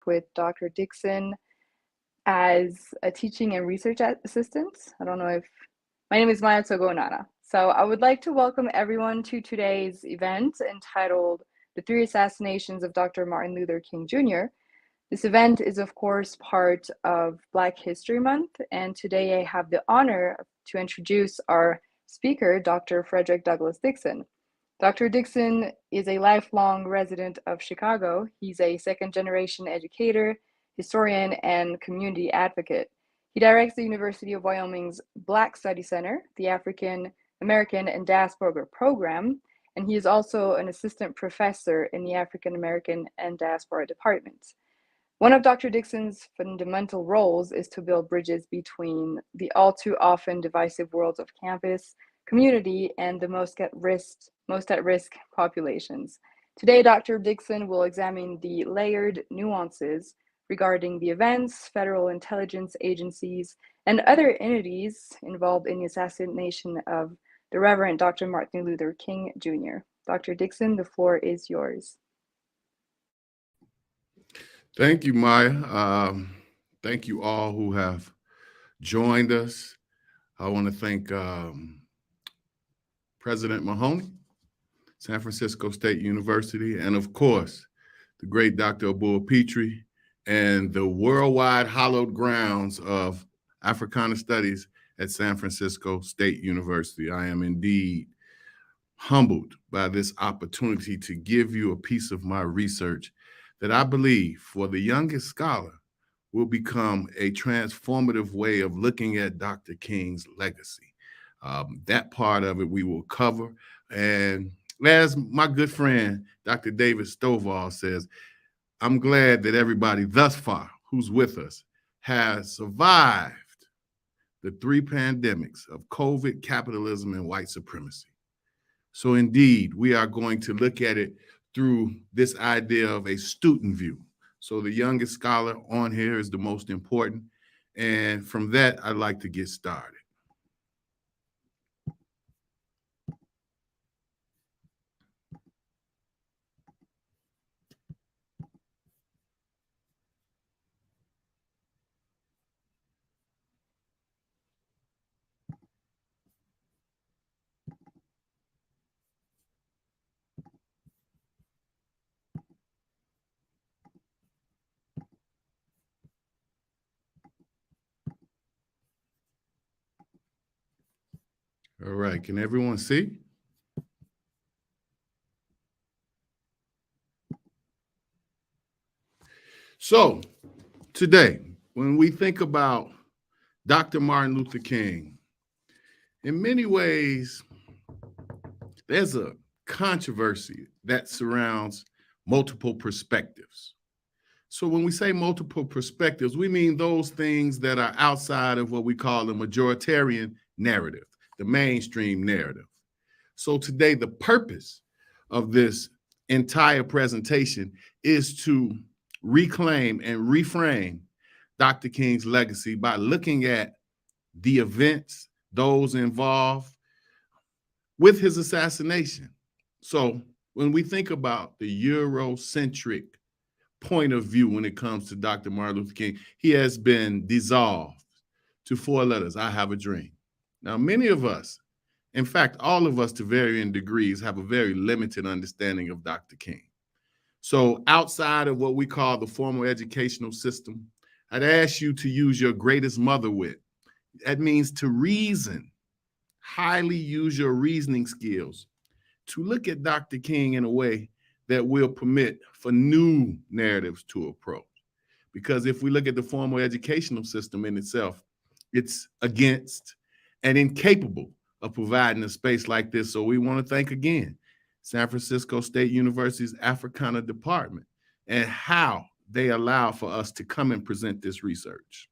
with Dr. Dixon as a teaching and research assistant. I don't know if my name is Maya Togonana. So I would like to welcome everyone to today's event entitled The Three Assassinations of Dr. Martin Luther King Jr. This event is, of course, part of Black History Month, and today I have the honor to introduce our speaker, Dr. Fredrick Douglass Dixon. Dr. Dixon is a lifelong resident of Chicago. He's a second-generation educator, historian, and community advocate. He directs the University of Wyoming's Black Study Center, the African American and Diaspora Program, and he is also an assistant professor in the African American and Diaspora Department. One of Dr. Dixon's fundamental roles is to build bridges between the all too often divisive worlds of campus, community, and the most at risk populations. Today, Dr. Dixon will examine the layered nuances regarding the events, federal intelligence agencies, and other entities involved in the assassination of the Reverend Dr. Martin Luther King Jr. Dr. Dixon, the floor is yours. Thank you, Maya. Thank you all who have joined us. I want to thank President Mahoney, San Francisco State University, and of course, the great Dr. Abul Petrie, and the worldwide hallowed grounds of Africana Studies at San Francisco State University. I am indeed humbled by this opportunity to give you a piece of my research that I believe for the youngest scholar will become a transformative way of looking at Dr. King's legacy. That part of it we will cover. And as my good friend, Dr. David Stovall says, I'm glad that everybody thus far who's with us has survived the three pandemics of COVID, capitalism, and white supremacy. So indeed, we are going to look at it through this idea of a student view. So the youngest scholar on here is the most important. And from that, I'd like to get started. All right, can everyone see? So today, when we think about Dr. Martin Luther King, in many ways, there's a controversy that surrounds multiple perspectives. So when we say multiple perspectives, we mean those things that are outside of what we call the majoritarian narrative, the mainstream narrative. So today, the purpose of this entire presentation is to reclaim and reframe Dr. King's legacy by looking at the events, those involved with his assassination. So when we think about the Eurocentric point of view when it comes to Dr. Martin Luther King, he has been dissolved to four letters: I have a dream. Now, many of us, in fact, all of us to varying degrees, have a very limited understanding of Dr. King. So outside of what we call the formal educational system, I'd ask you to use your greatest mother wit. That means to reason, highly use your reasoning skills to look at Dr. King in a way that will permit for new narratives to approach. Because if we look at the formal educational system in itself, it's against and incapable of providing a space like this. So we want to thank again San Francisco State University's Africana Department and how they allow for us to come and present this research.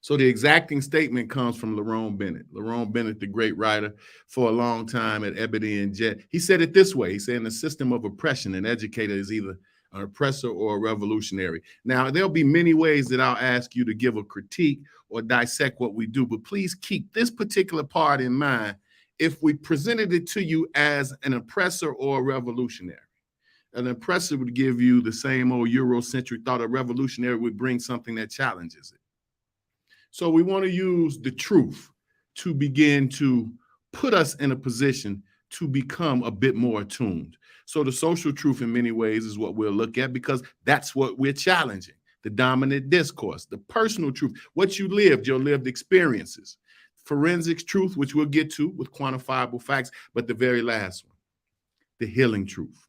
So the exacting statement comes from Lerone Bennett. Lerone Bennett, the great writer for a long time at Ebony and Jet. He said it this way. He said, in the system of oppression, an educator is either an oppressor or a revolutionary. Now, there'll be many ways that I'll ask you to give a critique or dissect what we do, but please keep this particular part in mind if we presented it to you as an oppressor or a revolutionary. an oppressor would give you the same old Eurocentric thought. A revolutionary would bring something that challenges it. So we want to use the truth to begin to put us in a position to become a bit more attuned. So the social truth in many ways is what we'll look at, because that's what we're challenging. The dominant discourse, the personal truth, what you lived, your lived experiences, forensics truth, which we'll get to with quantifiable facts, but the very last one, the healing truth.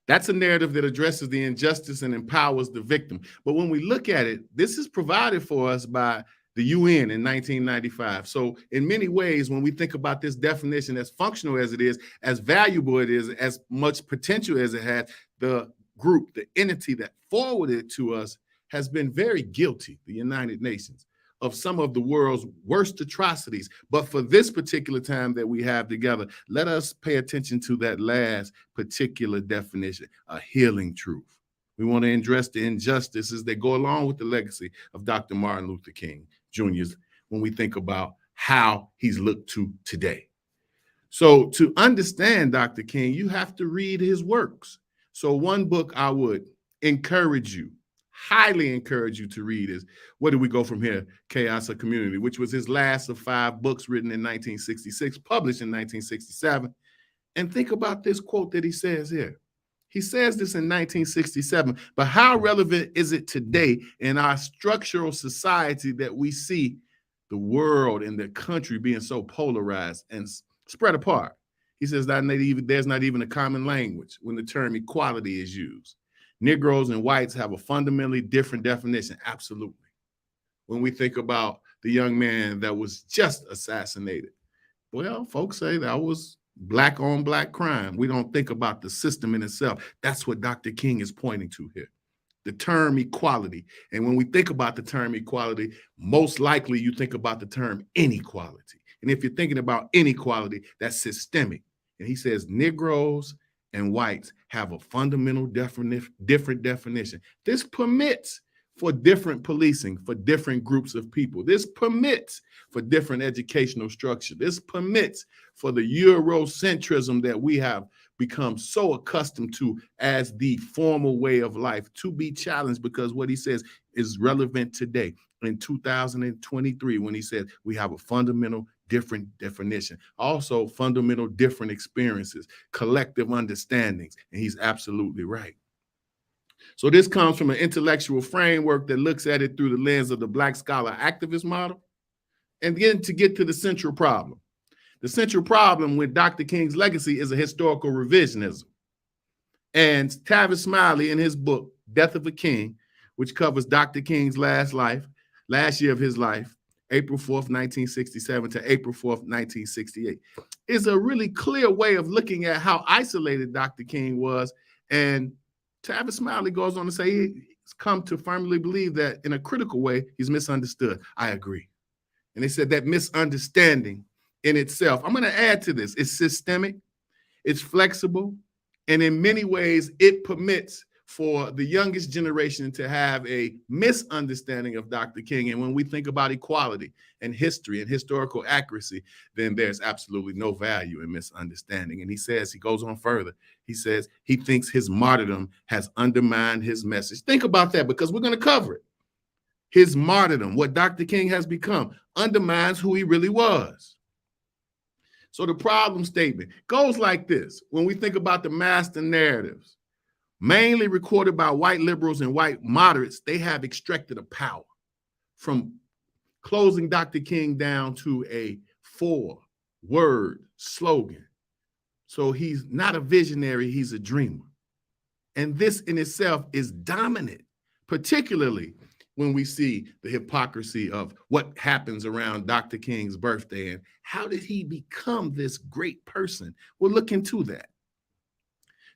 That's a narrative that addresses the injustice and empowers the victim. But when we look at it, this is provided for us by the UN in 1995. So in many ways, when we think about this definition, as functional as it is, as valuable it is, as much potential as it has, the group, the entity that forwarded it to us has been very guilty, the United Nations, of some of the world's worst atrocities. But for this particular time that we have together, let us pay attention to that last particular definition, a healing truth. We want to address the injustices that go along with the legacy of Dr. Martin Luther King Jr. when we think about how he's looked to today. So to understand Dr. King, you have to read his works. So one book I would encourage you, highly encourage you to read is Where Do We Go From Here? Chaos or Community, which was his last of 5 books written in 1966, published in 1967. And think about this quote that he says here. He says this in 1967, but how relevant is it today in our structural society that we see the world and the country being so polarized and spread apart? He says that there's not even a common language when the term equality is used. Negroes and whites have a fundamentally different definition, absolutely. When we think about the young man that was just assassinated, well, folks say that was black on black crime. We don't think about the system in itself. That's what Dr. King is pointing to here, the term equality. And when we think about the term equality, most likely you think about the term inequality. And if you're thinking about inequality, that's systemic. And he says Negroes and whites have a fundamental different definition. This permits for different policing, for different groups of people. This permits for different educational structure. This permits for the Eurocentrism that we have become so accustomed to as the formal way of life to be challenged, because what he says is relevant today in 2023 when he says we have a fundamental different definition, also fundamental different experiences, collective understandings, and he's absolutely right. So this comes from an intellectual framework that looks at it through the lens of the Black scholar activist model. And then to get to the central problem. The central problem with Dr. King's legacy is a historical revisionism. And Tavis Smiley, in his book, Death of a King, which covers Dr. King's last year of his life, April 4th, 1967 to April 4th, 1968, is a really clear way of looking at how isolated Dr. King was. And Tavis Smiley goes on to say he's come to firmly believe that in a critical way, he's misunderstood. I agree. And they said that misunderstanding in itself, I'm going to add to this, it's systemic, it's flexible, and in many ways, it permits for the youngest generation to have a misunderstanding of Dr. King. And when we think about equality and history and historical accuracy, then there's absolutely no value in misunderstanding. And he says, he goes on further, he says he thinks his martyrdom has undermined his message. Think about that, because we're going to cover it. His martyrdom, what Dr. King has become, undermines who he really was. So the problem statement goes like this. When we think about the master narratives, mainly recorded by white liberals and white moderates, they have extracted a power from closing Dr. King down to a 4-word slogan. So he's not a visionary, he's a dreamer. And this in itself is dominant, particularly when we see the hypocrisy of what happens around Dr. King's birthday and how did he become this great person? We'll look into that.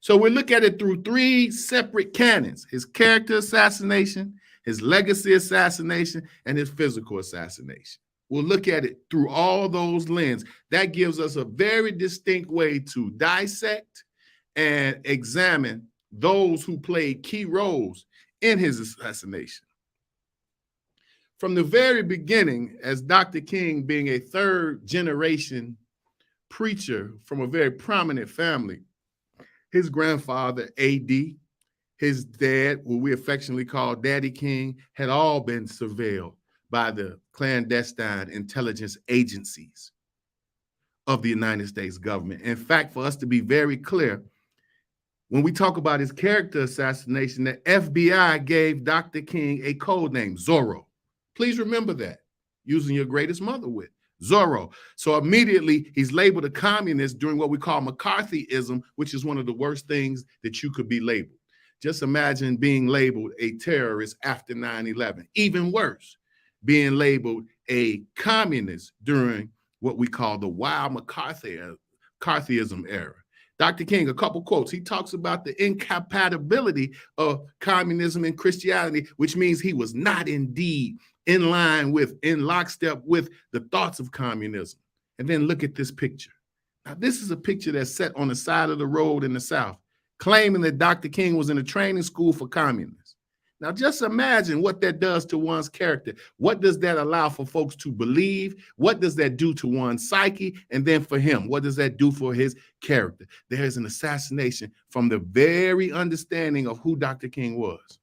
So we look at it through 3 separate canons: his character assassination, his legacy assassination, and his physical assassination. We'll look at it through all those lenses. That gives us a very distinct way to dissect and examine those who played key roles in his assassination. From the very beginning, as Dr. King being a 3rd-generation preacher from a very prominent family, His grandfather, AD, his dad, what we affectionately call Daddy King, had all been surveilled by the clandestine intelligence agencies of the United States government. In fact, for us to be very clear, when we talk about his character assassination, the FBI gave Dr. King a code name, Zorro. Please remember that, using your greatest mother wit, Zorro. So immediately he's labeled a communist during what we call McCarthyism, which is one of the worst things that you could be labeled. Just imagine being labeled a terrorist after 9/11. Even worse, being labeled a communist during what we call the wild McCarthyism era. Dr. King, a couple quotes. He talks about the incompatibility of communism and Christianity, which means he was not indeed in line with, in lockstep with the thoughts of communism. And then look at this picture. Now, this is a picture that's set on the side of the road in the South, claiming that Dr. King was in a training school for communists. Now, just imagine what that does to one's character. What does that allow for folks to believe? What does that do to one's psyche? And then for him, what does that do for his character? There is an assassination from the very understanding of who Dr. King was.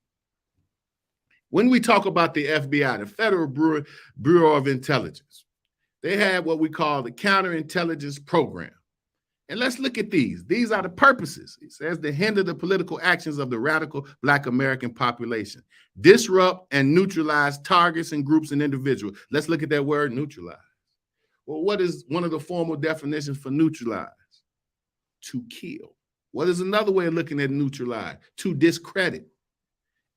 When we talk about the FBI, the Federal Bureau of Intelligence, they have what we call the Counterintelligence Program. And let's look at these. These are the purposes. It says to hinder the political actions of the radical Black American population, disrupt and neutralize targets and groups and individuals. Let's look at that word, neutralize. Well, what is one of the formal definitions for neutralize? To kill. What is another way of looking at neutralize? To discredit.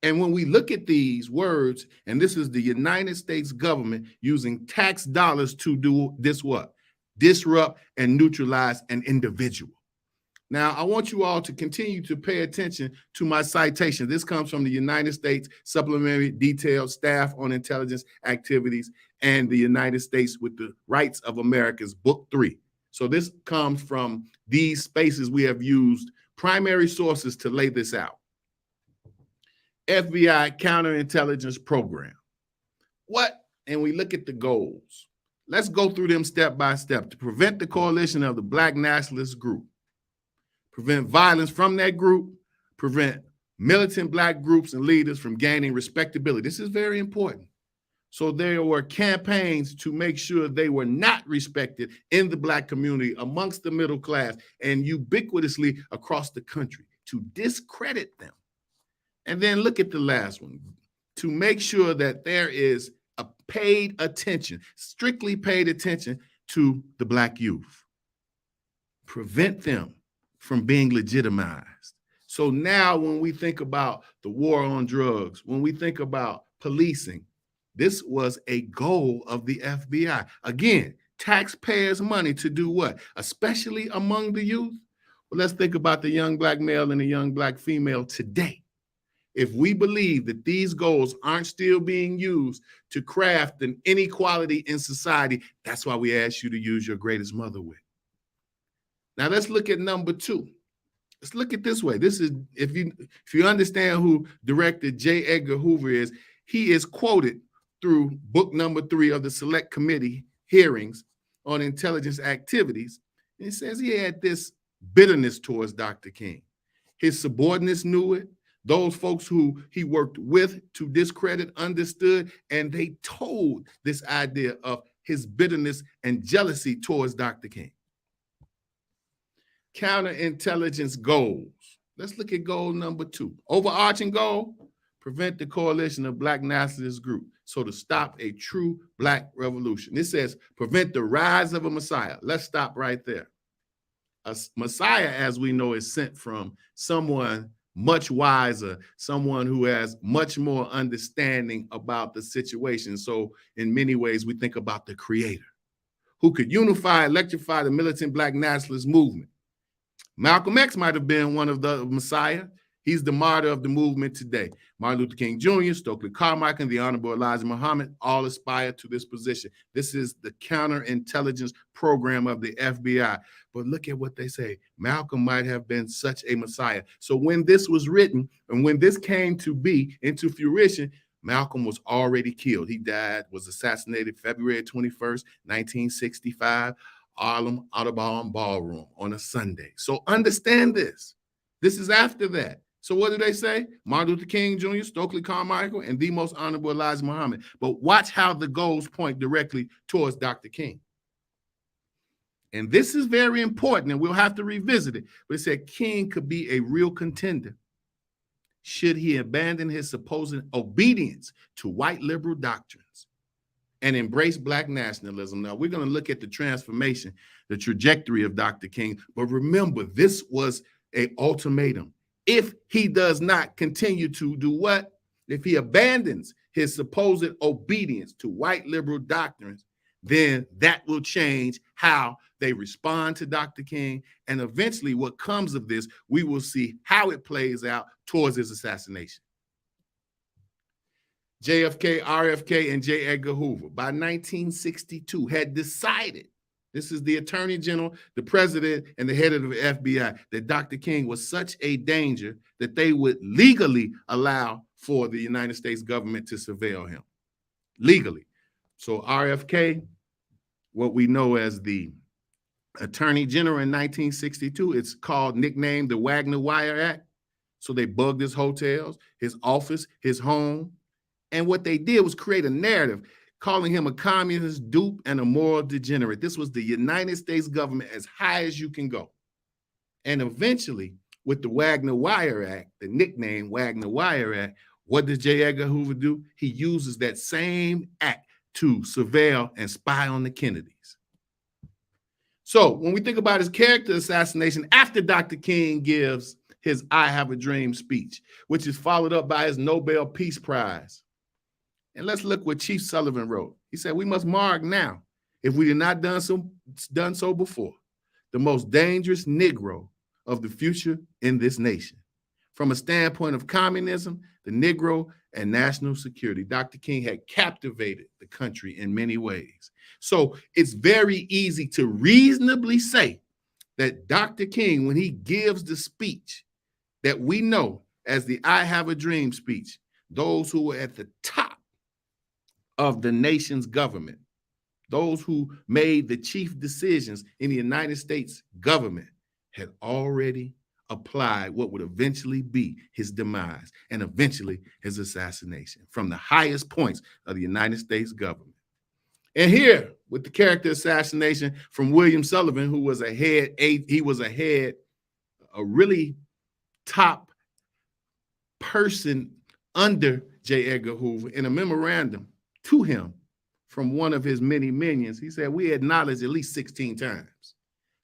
And when we look at these words, and this is the United States government using tax dollars to do this what? Disrupt and neutralize an individual. Now, I want you all to continue to pay attention to my citation. This comes from the United States Supplementary Detailed Staff on Intelligence Activities and the United States with the Rights of Americans, Book 3. So this comes from these spaces we have used primary sources to lay this out. FBI Counterintelligence Program. What? And we look at the goals. Let's go through them step by step. To prevent the coalition of the Black nationalist group, prevent violence from that group, prevent militant Black groups and leaders from gaining respectability. This is very important. So there were campaigns to make sure they were not respected in the Black community, amongst the middle class, and ubiquitously across the country to discredit them. And then look at the last one, to make sure that there is a paid attention, strictly paid attention to the Black youth. Prevent them from being legitimized. So now when we think about the war on drugs, when we think about policing, this was a goal of the FBI. Again, taxpayers' money to do what? Especially among the youth. Well, let's think about the young Black male and the young Black female today. If we believe that these goals aren't still being used to craft an inequality in society, that's why we ask you to use your greatest mother wit. Now let's look at number 2. Let's look at this way. This is, if you understand who director J. Edgar Hoover is, he is quoted through book number 3 of the Select Committee hearings on intelligence activities. And it says he had this bitterness towards Dr. King. His subordinates knew it. Those folks who he worked with to discredit understood, and they told this idea of his bitterness and jealousy towards Dr. King. Counterintelligence goals. Let's look at goal number 2. Overarching goal, prevent the coalition of Black nationalist group. So to stop a true Black revolution. It says prevent the rise of a Messiah. Let's stop right there. A Messiah, as we know, is sent from someone much wiser, someone who has much more understanding about the situation. So in many ways, we think about the creator who could unify, electrify the militant Black nationalist movement. Malcolm X might have been one of the Messiah. He's the martyr of the movement today. Martin Luther King Jr., Stokely Carmichael, and the Honorable Elijah Muhammad all aspire to this position. This is the counterintelligence program of the FBI. But look at what they say. Malcolm might have been such a Messiah. So when this was written and when this came to be into fruition, Malcolm was already killed. He died, was assassinated February 21st, 1965, Harlem Audubon Ballroom on a Sunday. So understand this. This is after that. So what do they say? Martin Luther King Jr., Stokely Carmichael, and the most honorable Elijah Muhammad. But watch how the goals point directly towards Dr. King. And this is very important, and we'll have to revisit it. But it said King could be a real contender should he abandon his supposed obedience to white liberal doctrines and embrace Black nationalism. Now, we're going to look at the transformation, the trajectory of Dr. King. But remember, this was an ultimatum. If he does not continue to do what? If he abandons his supposed obedience to white liberal doctrines, then that will change how they respond to Dr. King. And eventually what comes of this, we will see how it plays out towards his assassination. JFK, RFK, and J. Edgar Hoover by 1962 had decided, this is the Attorney General, the President, and the head of the FBI, that Dr. King was such a danger that they would legally allow for the United States government to surveil him. Legally. So RFK, what we know as the Attorney General in 1962, it's called, nicknamed the Wagner Wire Act. So they bugged his hotels, his office, his home. And what they did was create a narrative calling him a communist dupe and a moral degenerate. This was the United States government as high as you can go. And eventually, with the Wagner Wire Act, the nickname Wagner Wire Act, what does J. Edgar Hoover do? He uses that same act to surveil and spy on the Kennedys. So when we think about his character assassination, after Dr. King gives his I Have a Dream speech, which is followed up by his Nobel Peace Prize. And let's look what Chief Sullivan wrote. He said, we must mark now, if we did not done so before, the most dangerous Negro of the future in this nation. From a standpoint of communism, the Negro, and national security, Dr. King had captivated the country in many ways. So it's very easy to reasonably say that Dr. King, when he gives the speech that we know as the I Have a Dream speech, those who were at the top of the nation's government, those who made the chief decisions in the United States government, had already applied what would eventually be his demise and eventually his assassination from the highest points of the United States government. And here, with the character assassination from William Sullivan, who was a really top person under J. Edgar Hoover, in a memorandum to him from one of his many minions, he said, we acknowledge at least 16 times.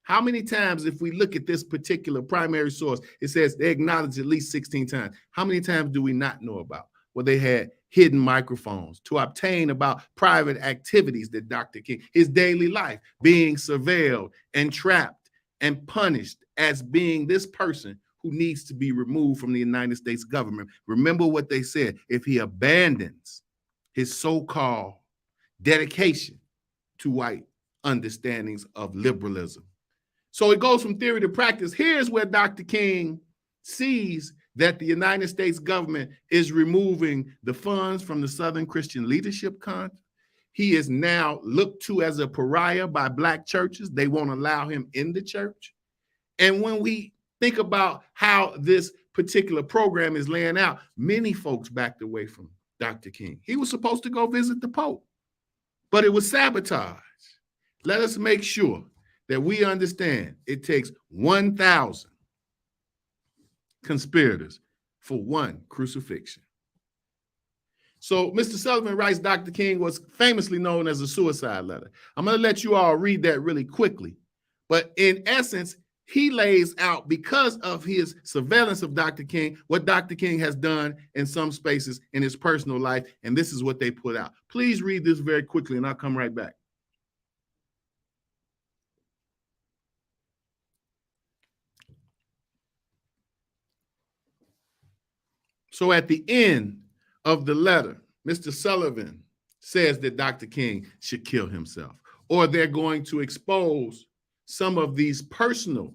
How many times, if we look at this particular primary source, it says they acknowledge at least 16 times. How many times do we not know about? Well, they had hidden microphones to obtain about private activities that Dr. King, his daily life, being surveilled and trapped and punished as being this person who needs to be removed from the United States government. Remember what they said, if he abandons his so-called dedication to white understandings of liberalism. So it goes from theory to practice. Here's where Dr. King sees that the United States government is removing the funds from the Southern Christian Leadership Conference. He is now looked to as a pariah by Black churches. They won't allow him in the church. And when we think about how this particular program is laying out, many folks backed away from Dr. King. He was supposed to go visit the Pope, but it was sabotage. Let us make sure that we understand it takes 1,000 conspirators for one crucifixion. So Mr. Sullivan writes Dr. King was famously known as a suicide letter. I'm going to let you all read that really quickly. But in essence, he lays out, because of his surveillance of Dr. King, what Dr. King has done in some spaces in his personal life, and this is what they put out. Please read this very quickly, and I'll come right back. So at the end of the letter, Mr. Sullivan says that Dr. King should kill himself, or they're going to expose some of these personal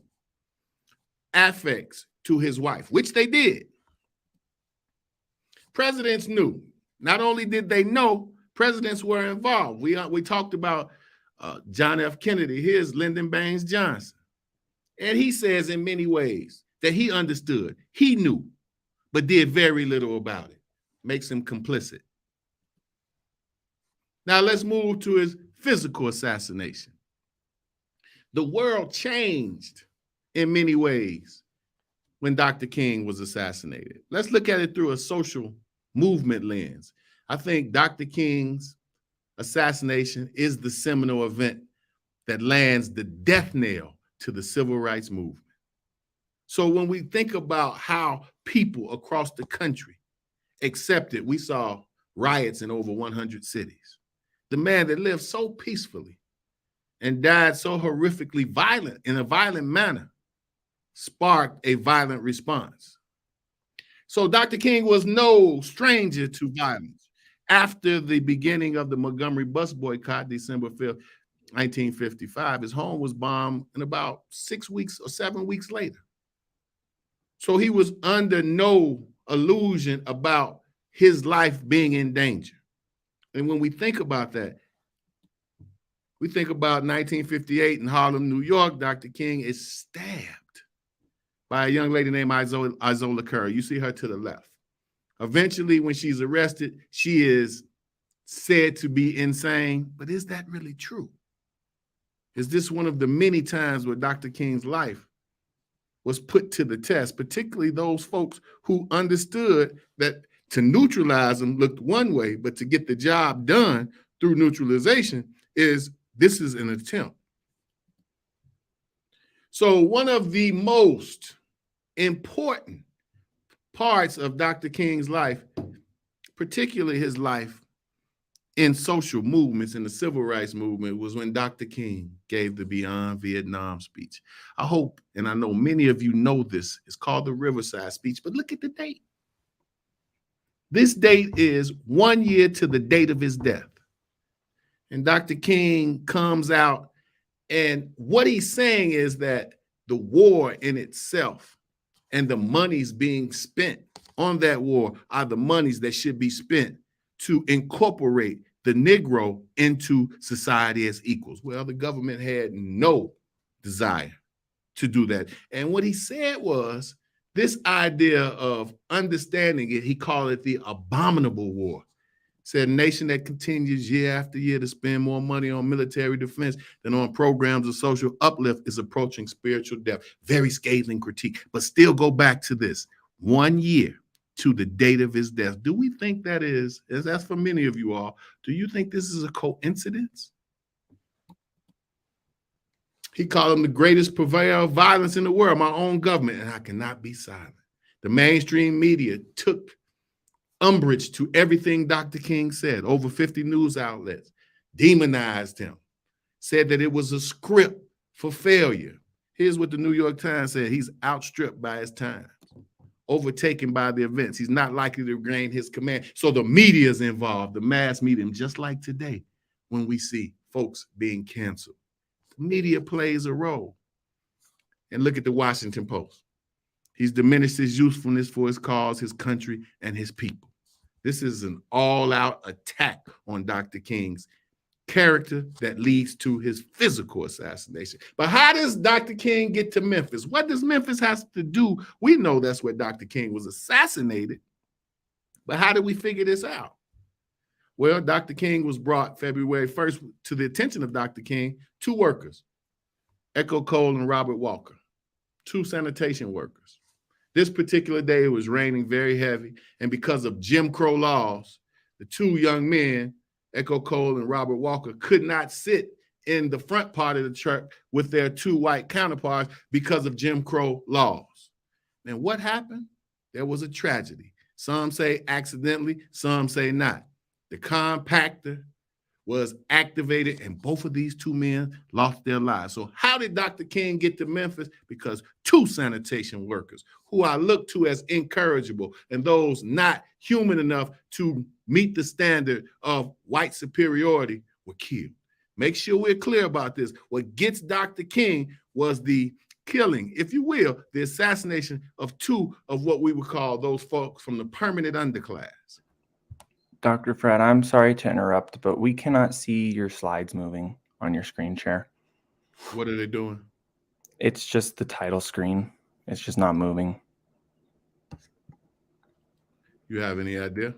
affects to his wife, which they did. Presidents knew. Not only did they know, presidents were involved. We talked about John F. Kennedy. Here's Lyndon Baines Johnson. And he says in many ways that he understood, he knew, but did very little about it. Makes him complicit. Now let's move to his physical assassination. The world changed in many ways when Dr. King was assassinated. Let's look at it through a social movement lens. I think Dr. King's assassination is the seminal event that lands the death knell to the civil rights movement. So when we think about how people across the country accepted, we saw riots in over 100 cities. The man that lived so peacefully and died so horrifically violent, in a violent manner, sparked a violent response. So Dr. King was no stranger to violence. After the beginning of the Montgomery bus boycott, December 5th, 1955, his home was bombed in about 6 weeks or 7 weeks later. So he was under no illusion about his life being in danger. And when we think about that, we think about 1958 in Harlem, New York. Dr. King is stabbed by a young lady named Izola Curry. You see her to the left. Eventually, when she's arrested, she is said to be insane. But is that really true? Is this one of the many times where Dr. King's life was put to the test, particularly those folks who understood that to neutralize him looked one way, but to get the job done through neutralization this is an attempt. So one of the most important parts of Dr. King's life, particularly his life in social movements, in the civil rights movement, was when Dr. King gave the Beyond Vietnam speech. I hope, and I know many of you know this, it's called the Riverside speech, but look at the date. This date is 1 year to the date of his death. And Dr. King comes out, and what he's saying is that the war in itself and the monies being spent on that war are the monies that should be spent to incorporate the Negro into society as equals. Well, the government had no desire to do that. And what he said was this idea of understanding it, he called it the abominable war. Said a nation that continues year after year to spend more money on military defense than on programs of social uplift is approaching spiritual death. Very scathing critique, but still go back to this 1 year to the date of his death. Do we think that is, as that's for many of you all, do you think this is a coincidence? He called him the greatest purveyor of violence in the world, my own government, and I cannot be silent. The mainstream media took umbrage to everything Dr. King said. Over 50 news outlets demonized him, said that it was a script for failure. Here's what the New York Times said: he's outstripped by his time, overtaken by the events. He's not likely to regain his command. So the media is involved, the mass media, just like today when we see folks being canceled. The media plays a role. And look at the Washington Post. He's diminished his usefulness for his cause, his country, and his people. This is an all-out attack on Dr. King's character that leads to his physical assassination. But how does Dr. King get to Memphis? What does Memphis have to do? We know that's where Dr. King was assassinated. But how did we figure this out? Well, Dr. King was brought February 1st to the attention of Dr. King, two workers, Echo Cole and Robert Walker, two sanitation workers. This particular day, it was raining very heavy, and because of Jim Crow laws, the two young men, Echo Cole and Robert Walker, could not sit in the front part of the truck with their two white counterparts because of Jim Crow laws. And what happened? There was a tragedy. Some say accidentally, some say not. The compactor was activated, and both of these two men lost their lives. So how did Dr. King get to Memphis? Because two sanitation workers, who I look to as incorrigible and those not human enough to meet the standard of white superiority, were killed. Make sure we're clear about this. What gets Dr. King was the killing, if you will, the assassination of two of what we would call those folks from the permanent underclass. Dr. Fred, I'm sorry to interrupt, but we cannot see your slides moving on your screen share. What are they doing? It's just the title screen. It's just not moving. You have any idea?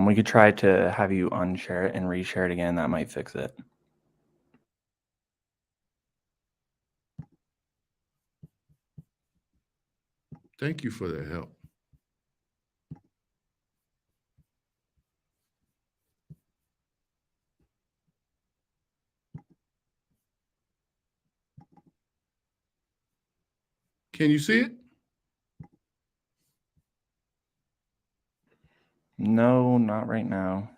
We could try to have you unshare it and reshare it again. That might fix it. Thank you for the help. Can you see it? No, not right now.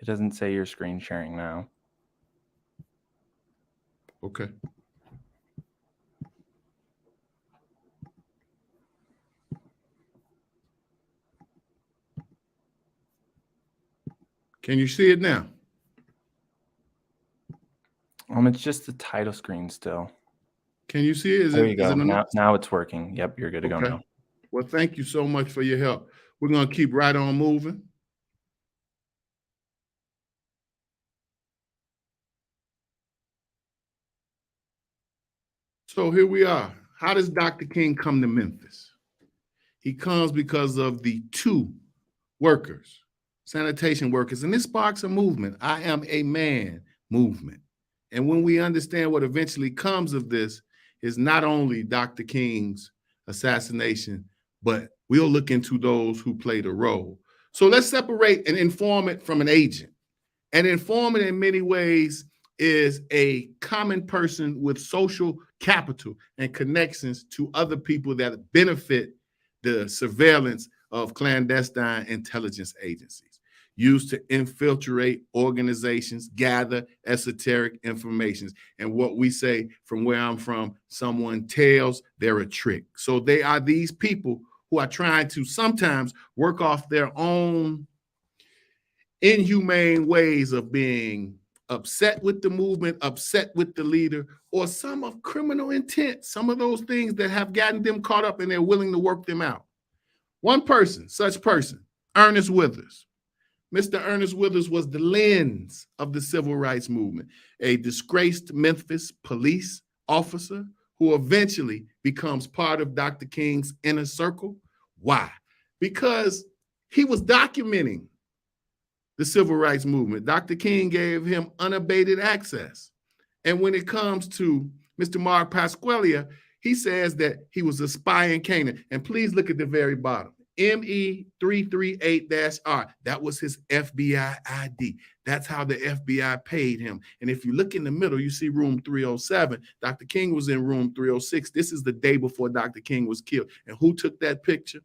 It doesn't say you're screen sharing now. Okay. Can you see it now? It's just the title screen still. Can you see it? There you go. Now it's working. Yep, you're good to go now. Well, thank you so much for your help. We're going to keep right on moving. So here we are. How does Dr. King come to Memphis? He comes because of the two workers, sanitation workers, and this sparks a movement. I am a man movement. And when we understand what eventually comes of this is not only Dr. King's assassination, but we'll look into those who played a role. So let's separate an informant from an agent. An informant in many ways is a common person with social capital and connections to other people that benefit the surveillance of clandestine intelligence agencies, used to infiltrate organizations, gather esoteric information. And what we say from where I'm from, someone tells, they're a trick. So they are these people who are trying to sometimes work off their own inhumane ways of being upset with the movement, upset with the leader, or some of criminal intent, some of those things that have gotten them caught up and they're willing to work them out. One person, such person, Ernest Withers. Mr. Ernest Withers was the lens of the civil rights movement, a disgraced Memphis police officer who eventually becomes part of Dr. King's inner circle. Why? Because he was documenting the civil rights movement. Dr. King gave him unabated access. And when it comes to Mr. Mark Pasqualia, he says that he was a spy in Canaan. And please look at the very bottom, ME338-R. That was his FBI ID. That's how the FBI paid him. And if you look in the middle, you see room 307. Dr. King was in room 306. This is the day before Dr. King was killed. And who took that picture?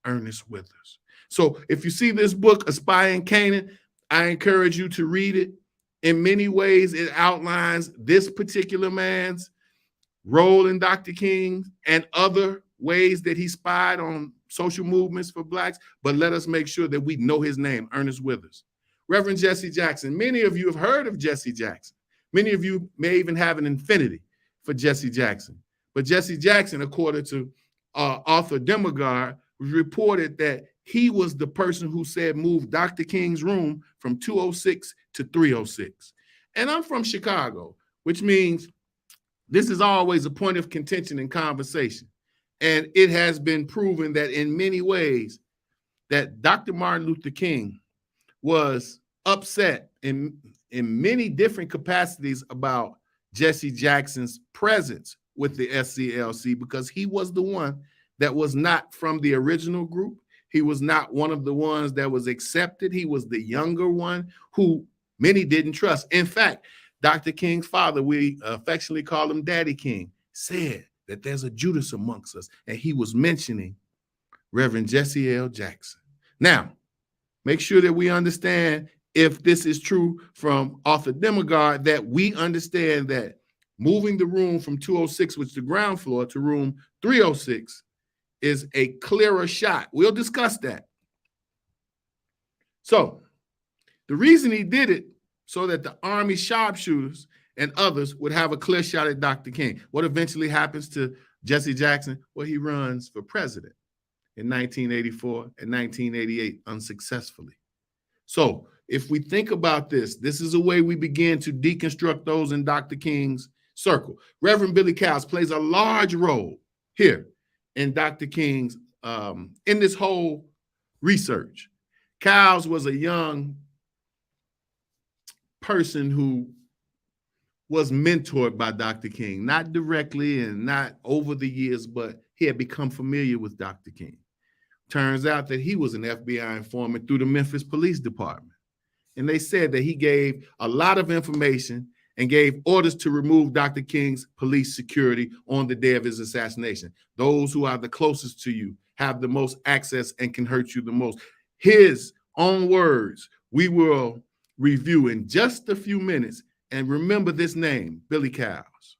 Ernest Withers. So if you see this book, A Spy in Canaan, I encourage you to read it. In many ways, it outlines this particular man's role in Dr. King and other ways that he spied on social movements for Blacks. But let us make sure that we know his name, Ernest Withers. Reverend Jesse Jackson. Many of you have heard of Jesse Jackson. Many of you may even have an affinity for Jesse Jackson. But Jesse Jackson, according to Arthur Demogard, reported that he was the person who said move Dr. King's room from 206 to 306. And I'm from Chicago, which means this is always a point of contention and conversation. And it has been proven that in many ways that Dr. Martin Luther King was upset in many different capacities about Jesse Jackson's presence with the SCLC because he was the one that was not from the original group. He was not one of the ones that was accepted. He was the younger one who many didn't trust. In fact, Dr. King's father, we affectionately call him Daddy King, said that there's a Judas amongst us. And he was mentioning Reverend Jesse L. Jackson. Now, make sure that we understand if this is true from Arthur Demogard, that we understand that moving the room from 206, which is the ground floor, to room 306 is a clearer shot. We'll discuss that. So the reason he did it so that the Army sharpshooters and others would have a clear shot at Dr. King. What eventually happens to Jesse Jackson? Well, he runs for president in 1984 and 1988 unsuccessfully. So if we think about this, this is a way we begin to deconstruct those in Dr. King's circle. Reverend Billy Cowles plays a large role here in Dr. King's, in this whole research. Kyles was a young person who was mentored by Dr. King, not directly and not over the years, but he had become familiar with Dr. King. Turns out that he was an FBI informant through the Memphis Police Department. And they said that he gave a lot of information and gave orders to remove Dr. King's police security on the day of his assassination. Those who are the closest to you have the most access and can hurt you the most. His own words, we will review in just a few minutes. And remember this name, Billy Kyles.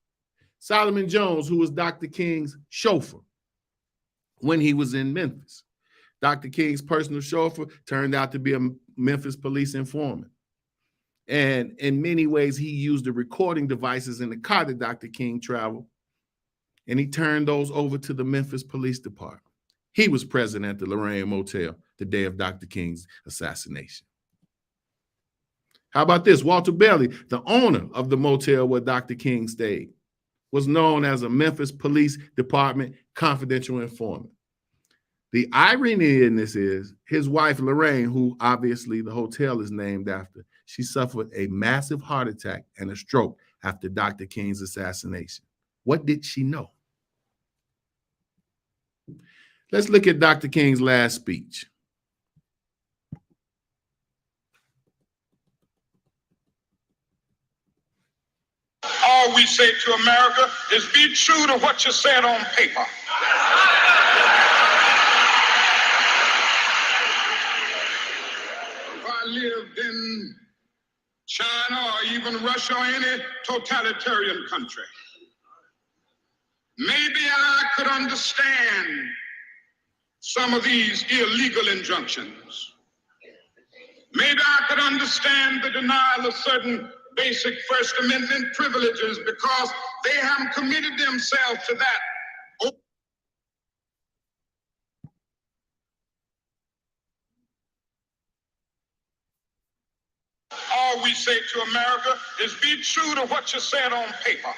Solomon Jones, who was Dr. King's chauffeur when he was in Memphis. Dr. King's personal chauffeur turned out to be a Memphis police informant. And in many ways, he used the recording devices in the car that Dr. King traveled, and he turned those over to the Memphis Police Department. He was present at the Lorraine Motel the day of Dr. King's assassination. How about this? Walter Bailey, the owner of the motel where Dr. King stayed, was known as a Memphis Police Department confidential informant. The irony in this is his wife, Lorraine, who obviously the hotel is named after, she suffered a massive heart attack and a stroke after Dr. King's assassination. What did she know? Let's look at Dr. King's last speech. All we say to America is be true to what you said on paper. If I lived in China or even Russia or any totalitarian country, maybe I could understand some of these illegal injunctions. Maybe I could understand the denial of certain basic First Amendment privileges because they haven't committed themselves to that. All we say to America is be true to what you said on paper.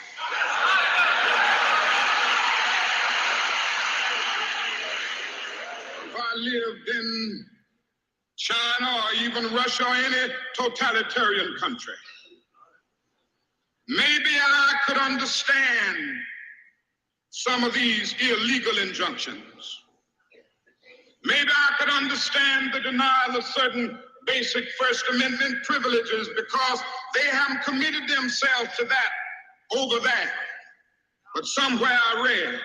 If I lived in China or even Russia or any totalitarian country, maybe I could understand some of these illegal injunctions. Maybe I could understand the denial of certain basic First Amendment privileges because they haven't committed themselves to that over there. But somewhere I read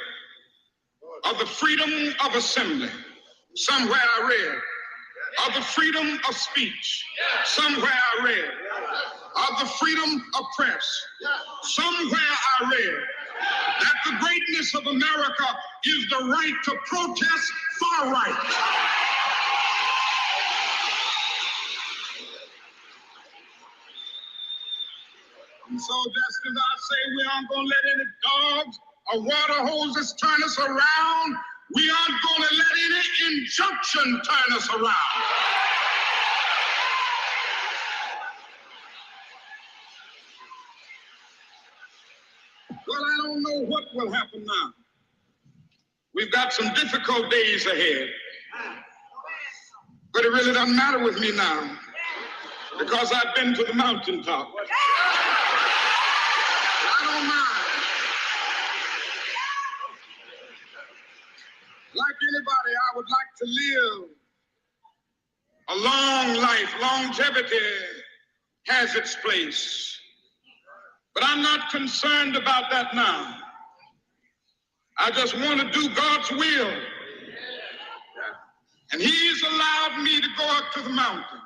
of the freedom of assembly. Somewhere I read of the freedom of speech. Somewhere I read of the freedom of press. Somewhere I read that the greatness of America is the right to protest far right. And so just as I say we aren't going to let any dogs or water hoses turn us around, we aren't going to let any injunction turn us around. Well, I don't know what will happen now. We've got some difficult days ahead. But it really doesn't matter with me now because I've been to the mountaintop. I don't mind. Like anybody, I would like to live a long life. Longevity has its place. But I'm not concerned about that now. I just want to do God's will. And He's allowed me to go up to the mountain.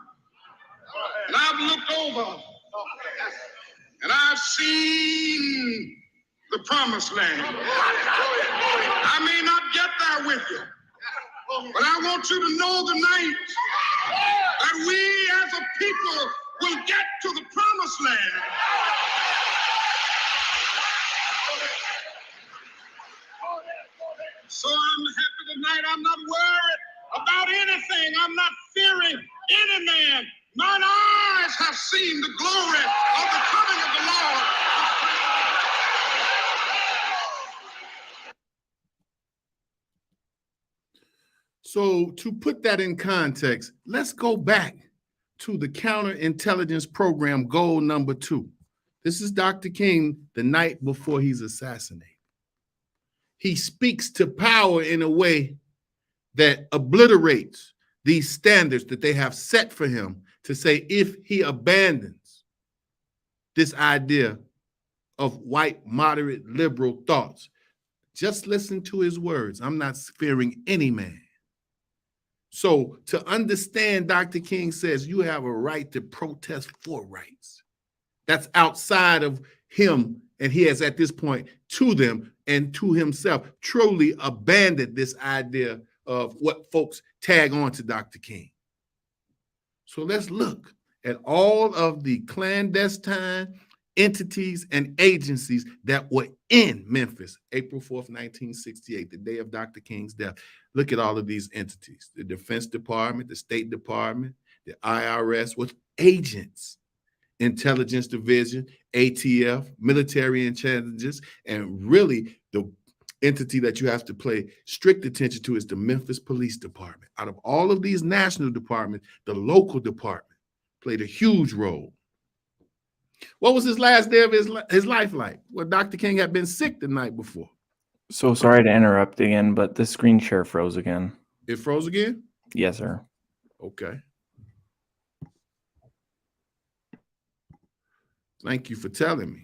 And I've looked over and I've seen the promised land. I may not get there with you, but I want you to know tonight that we as a people will get to the promised land. So I'm happy tonight. I'm not worried about anything. I'm not fearing any man. Mine eyes have seen the glory of the coming of the Lord. So to put that in context, let's go back to the counterintelligence program goal number 2. This is Dr. King the night before he's assassinated. He speaks to power in a way that obliterates these standards that they have set for him to say if he abandons this idea of white, moderate, liberal thoughts. Just listen to his words. I'm not fearing any man. So to understand, Dr. King says you have a right to protest for rights. That's outside of him, and he has at this point to them and to himself truly abandoned this idea of what folks tag on to Dr. King. So let's look at all of the clandestine entities and agencies that were in Memphis, April 4th, 1968, the day of Dr. King's death. Look at all of these entities: the Defense Department, the State Department, the IRS with agents, Intelligence Division, ATF, military intelligence, and really the entity that you have to pay strict attention to is the Memphis Police Department. Out of all of these national departments, the local department played a huge role. What was his last day of his life like? Well, Dr. King had been sick the night before. So sorry to interrupt again, but the screen share froze again. It froze again? Yes, sir. Okay. Thank you for telling me.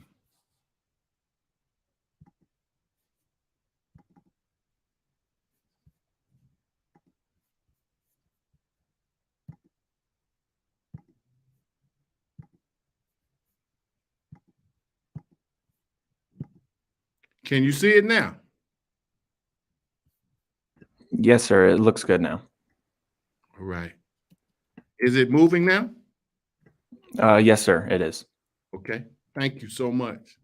Can you see it now? Yes, sir. It looks good now. All right. Is it moving now? Yes, sir. It is. Okay. Thank you so much.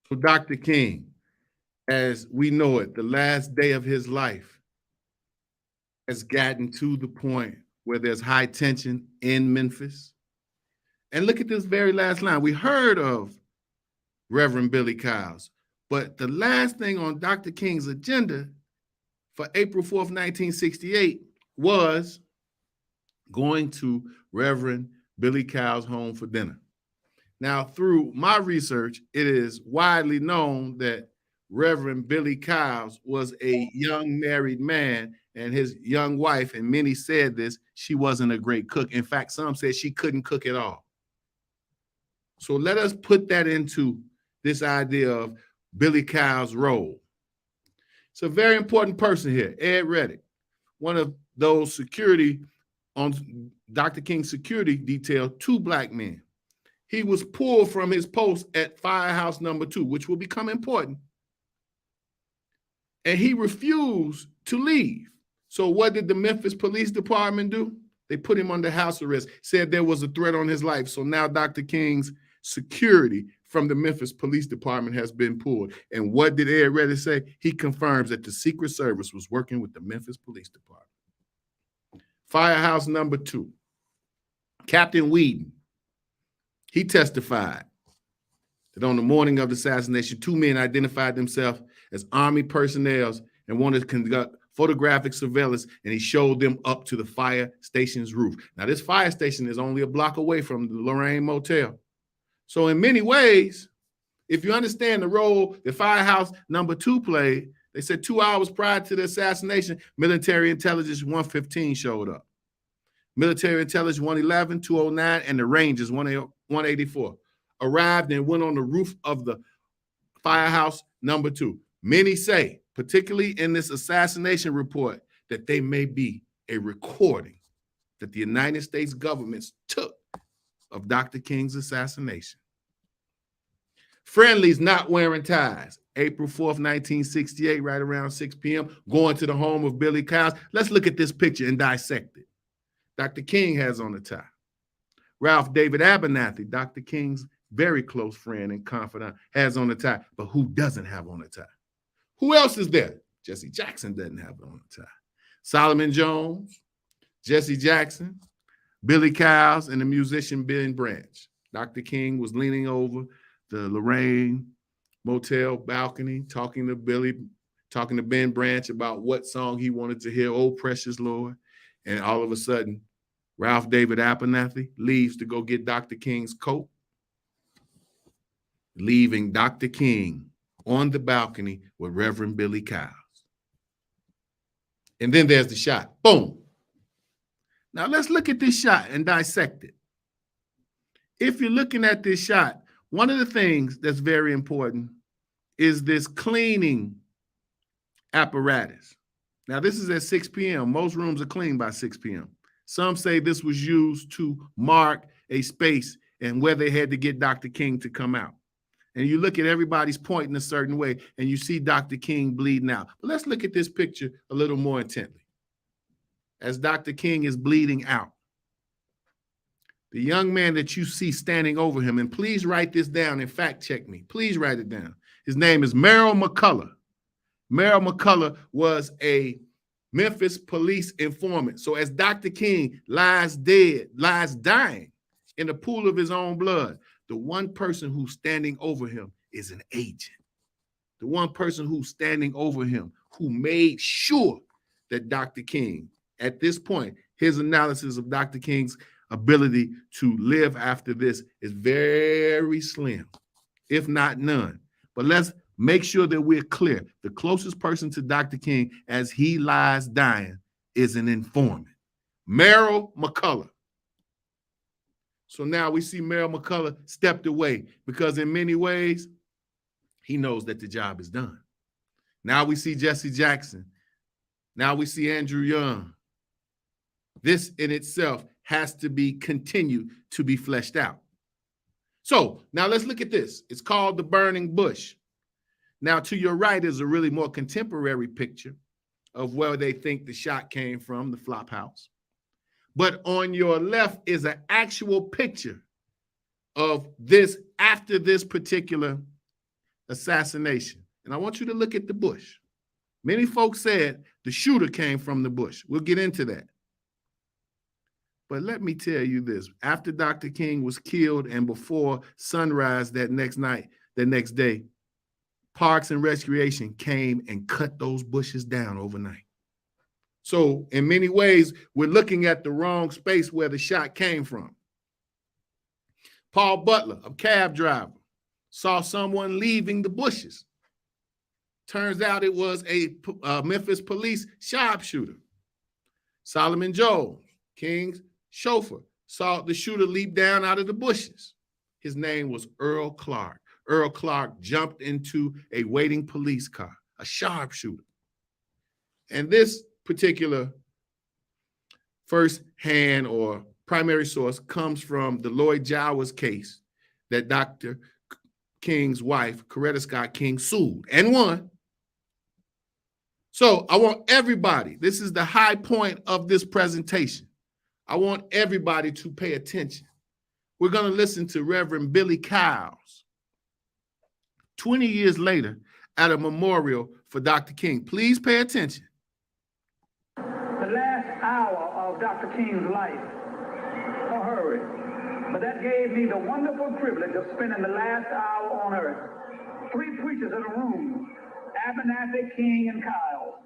So Dr. King, as we know it, the last day of his life has gotten to the point where there's high tension in Memphis. And look at this very last line. We heard of Reverend Billy Kyles, but the last thing on Dr. King's agenda for April 4th, 1968 was going to Reverend Billy Kyles' home for dinner. Now, through my research, it is widely known that Reverend Billy Kyles was a young married man, and his young wife, and many said this, she wasn't a great cook. In fact, some said she couldn't cook at all. So let us put that into this idea of Billy Kyles' role. It's a very important person here, Ed Reddick, one of those security on Dr. King's security detail, 2 black men. He was pulled from his post at Firehouse number 2, which will become important. And he refused to leave. So what did the Memphis Police Department do? They put him under house arrest, said there was a threat on his life. So now Dr. King's security from the Memphis Police Department has been pulled. And what did Ed Reddick say? He confirms that the Secret Service was working with the Memphis Police Department. Firehouse number 2, Captain Whedon, he testified that on the morning of the assassination, 2 men identified themselves as Army personnel and wanted to conduct photographic surveillance, and he showed them up to the fire station's roof. Now, this fire station is only a block away from the Lorraine Motel. So in many ways, if you understand the role that Firehouse number 2 played, they said 2 hours prior to the assassination, Military Intelligence 115 showed up. Military Intelligence 111, 209, and the Rangers 184 arrived and went on the roof of the Firehouse number 2. Many say, particularly in this assassination report, that they may be a recording that the United States government took of Dr. King's assassination. Friendlies not wearing ties. April 4th, 1968, right around 6 p.m., going to the home of Billy Kyles. Let's look at this picture and dissect it. Dr. King has on a tie. Ralph David Abernathy, Dr. King's very close friend and confidant, has on a tie. But who doesn't have on a tie? Who else is there? Jesse Jackson doesn't have on a tie. Solomon Jones, Jesse Jackson, Billy Kyles, and the musician Ben Branch. Dr. King was leaning over the Lorraine Motel balcony, talking to Billy talking to Ben Branch about what song he wanted to hear, Oh Precious Lord. And all of a sudden, Ralph David Abernathy leaves to go get Dr. King's coat, leaving Dr. King on the balcony with Reverend Billy Kyles. And then there's the shot. Boom. Now let's look at this shot and dissect it. If you're looking at this shot, one of the things that's very important is this cleaning apparatus. Now, this is at 6 p.m. Most rooms are cleaned by 6 p.m. Some say this was used to mark a space and where they had to get Dr. King to come out. And you look at everybody's pointing a certain way, and you see Dr. King bleeding out. But let's look at this picture a little more intently. As Dr. King is bleeding out, the young man that you see standing over him, and please write this down and fact check me. Please write it down. His name is Merrill McCullough. Merrill McCullough was a Memphis police informant. So as Dr. King lies dying in the pool of his own blood, the one person who's standing over him is an agent. The one person who's standing over him who made sure that Dr. King, at this point, his analysis of Dr. King's ability to live after this is very slim, if not none. But let's make sure that we're clear. The closest person to Dr. King as he lies dying is an informant, Merrill McCullough. So now we see Merrill McCullough stepped away because in many ways, he knows that the job is done. Now we see Jesse Jackson. Now we see Andrew Young. This in itself has to be continued to be fleshed out. So now let's look at this. It's called the burning bush. Now to your right is a really more contemporary picture of where they think the shot came from, the flop house. But on your left is an actual picture of this after this particular assassination. And I want you to look at the bush. Many folks said the shooter came from the bush. We'll get into that. But let me tell you this. After Dr. King was killed and before sunrise that next day, Parks and Recreation came and cut those bushes down overnight. So in many ways, we're looking at the wrong space where the shot came from. Paul Butler, a cab driver, saw someone leaving the bushes. Turns out it was a Memphis police sharpshooter. Solomon Jones, King's chauffeur, saw the shooter leap down out of the bushes. His name was Earl Clark. Earl Clark jumped into a waiting police car, a sharpshooter. And this particular first-hand or primary source comes from the Lloyd Jowers case that Dr. King's wife, Coretta Scott King, sued and won. So I want everybody, this is the high point of this presentation. I want everybody to pay attention. We're going to listen to Reverend Billy Kyles 20 years later at a memorial for Dr. King. Please pay attention. The last hour of Dr. King's life, a hurry, but that gave me the wonderful privilege of spending the last hour on earth. 3 preachers in a room, Abernathy, King, and Kyles,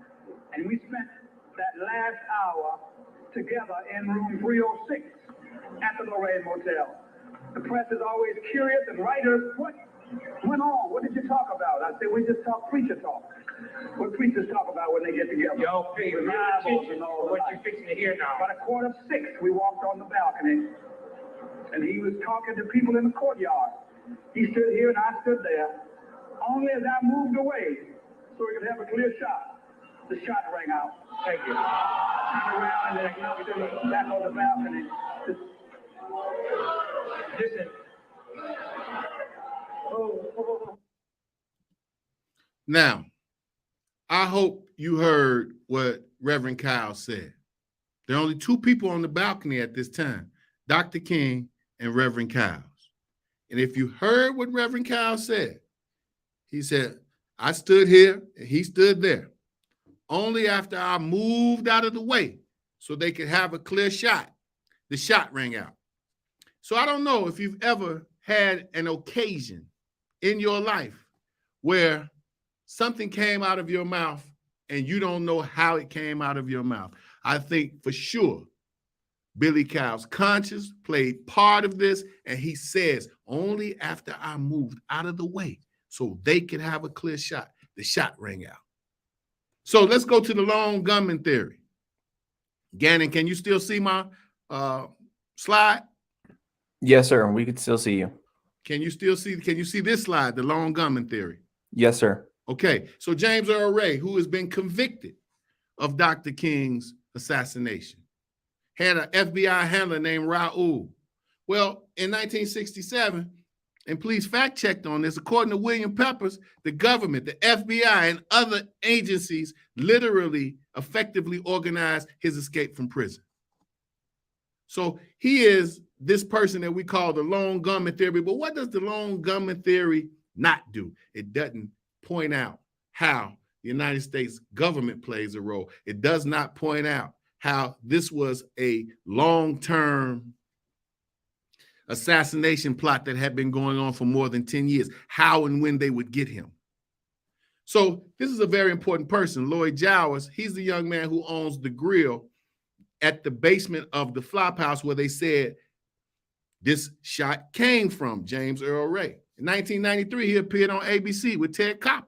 and we spent that last hour together in room 306 at the Lorraine Motel. The press is always curious, and writers, what went on? What did you talk about? I said, we just talk preacher talk. What preachers talk about when they get together. Yo, pay real attention to what you're fixing to hear now. About 5:45, we walked on the balcony, and he was talking to people in the courtyard. He stood here and I stood there. Only as I moved away, so we could have a clear shot, the shot rang out. Thank you. Turned around and then I stood back on the balcony. Listen. Now, I hope you heard what Reverend Kyle said. There are only 2 people on the balcony at this time, Dr. King and Reverend Kyles. And if you heard what Reverend Kyle said, he said, I stood here and he stood there. Only after I moved out of the way so they could have a clear shot, the shot rang out. So I don't know if you've ever had an occasion in your life where something came out of your mouth and you don't know how it came out of your mouth. I think for sure Billy Cow's conscience played part of this, and he says, only after I moved out of the way so they could have a clear shot, the shot rang out. So let's go to the lone gunman theory. Gannon, can you still see my slide? Yes, sir. We could still see you. Can you see this slide, the lone gunman theory? Yes, sir. Okay, so James Earl Ray, who has been convicted of Dr. King's assassination, had an FBI handler named Raul. Well, in 1967, and please fact check on this, according to William Peppers, the government, the FBI, and other agencies literally effectively organized his escape from prison. So he is this person that we call the lone gunman theory. But what does the lone gunman theory not do? It doesn't point out how the United States government plays a role. It does not point out how this was a long-term assassination plot that had been going on for more than 10 years, how and when they would get him. So this is a very important person, Lloyd Jowers. He's the young man who owns the grill at the basement of the flop house where they said this shot came from, James Earl Ray. In 1993, he appeared on ABC with Ted Koppel.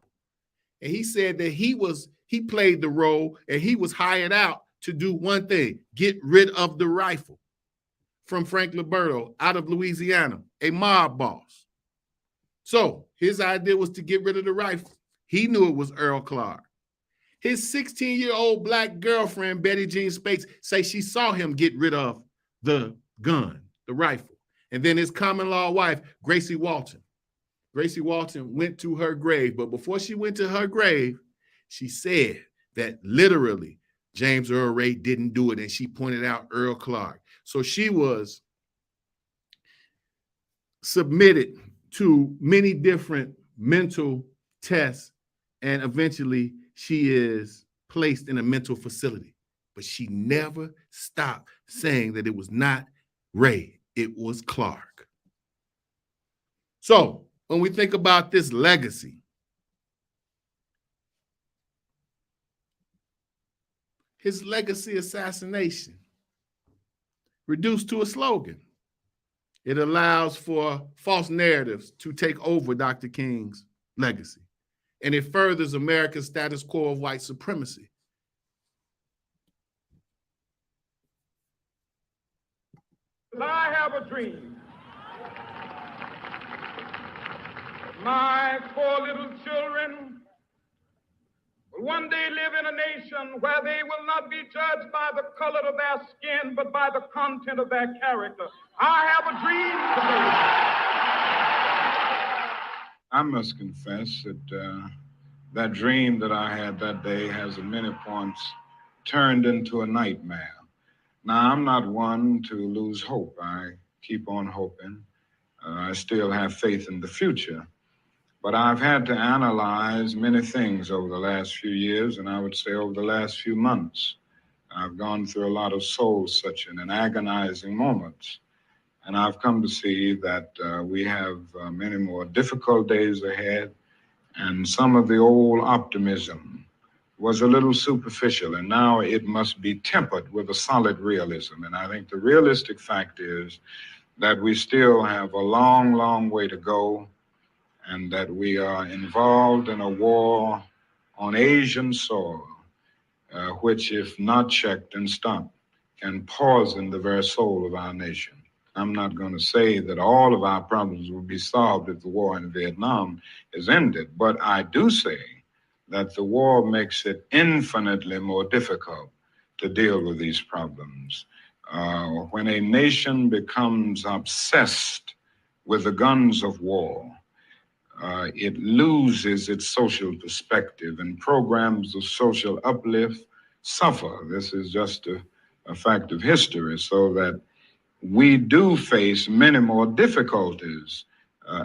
And he said that he played the role and he was hired out to do one thing, get rid of the rifle from Frank Liberto out of Louisiana, a mob boss. So his idea was to get rid of the rifle. He knew it was Earl Clark. His 16-year-old black girlfriend, Betty Jean Spates, say she saw him get rid of the gun, the rifle. And then his common law wife, Gracie Walton. Gracie Walton went to her grave, but before she went to her grave, she said that literally James Earl Ray didn't do it, and she pointed out Earl Clark. So she was submitted to many different mental tests, and eventually she is placed in a mental facility. But she never stopped saying that it was not Ray, it was Clark. So when we think about this legacy, his legacy assassination reduced to a slogan. It allows for false narratives to take over Dr. King's legacy. And it furthers America's status quo of white supremacy. I have a dream. My 4 little children will one day live in a nation where they will not be judged by the color of their skin, but by the content of their character. I have a dream today. I must confess that that dream that I had that day has at many points turned into a nightmare. Now, I'm not one to lose hope. I keep on hoping. I still have faith in the future. But I've had to analyze many things over the last few years, and I would say over the last few months. I've gone through a lot of soul-searching and agonizing moments. And I've come to see that we have many more difficult days ahead, and some of the old optimism was a little superficial, and now it must be tempered with a solid realism. And I think the realistic fact is that we still have a long, long way to go, and that we are involved in a war on Asian soil, which, if not checked and stopped, can poison the very soul of our nation. I'm not going to say that all of our problems will be solved if the war in Vietnam is ended, but I do say that the war makes it infinitely more difficult to deal with these problems. When a nation becomes obsessed with the guns of war, it loses its social perspective, and programs of social uplift suffer. This is just a fact of history, so that we do face many more difficulties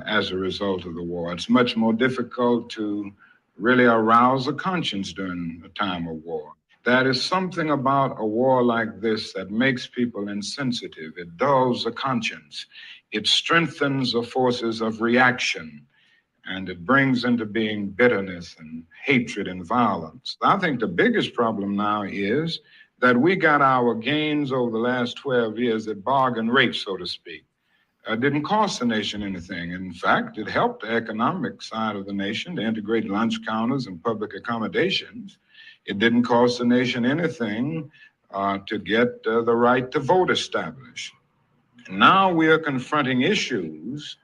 as a result of the war. It's much more difficult to really arouse a conscience during a time of war. There is something about a war like this that makes people insensitive. It dulls the conscience. It strengthens the forces of reaction. and it brings into being bitterness and hatred and violence. I think the biggest problem now is that we got our gains over the last 12 years at bargain rate, so to speak. Didn't cost the nation anything. In fact, it helped the economic side of the nation to integrate lunch counters and public accommodations. It didn't cost the nation anything to get the right to vote established. Now we are confronting issues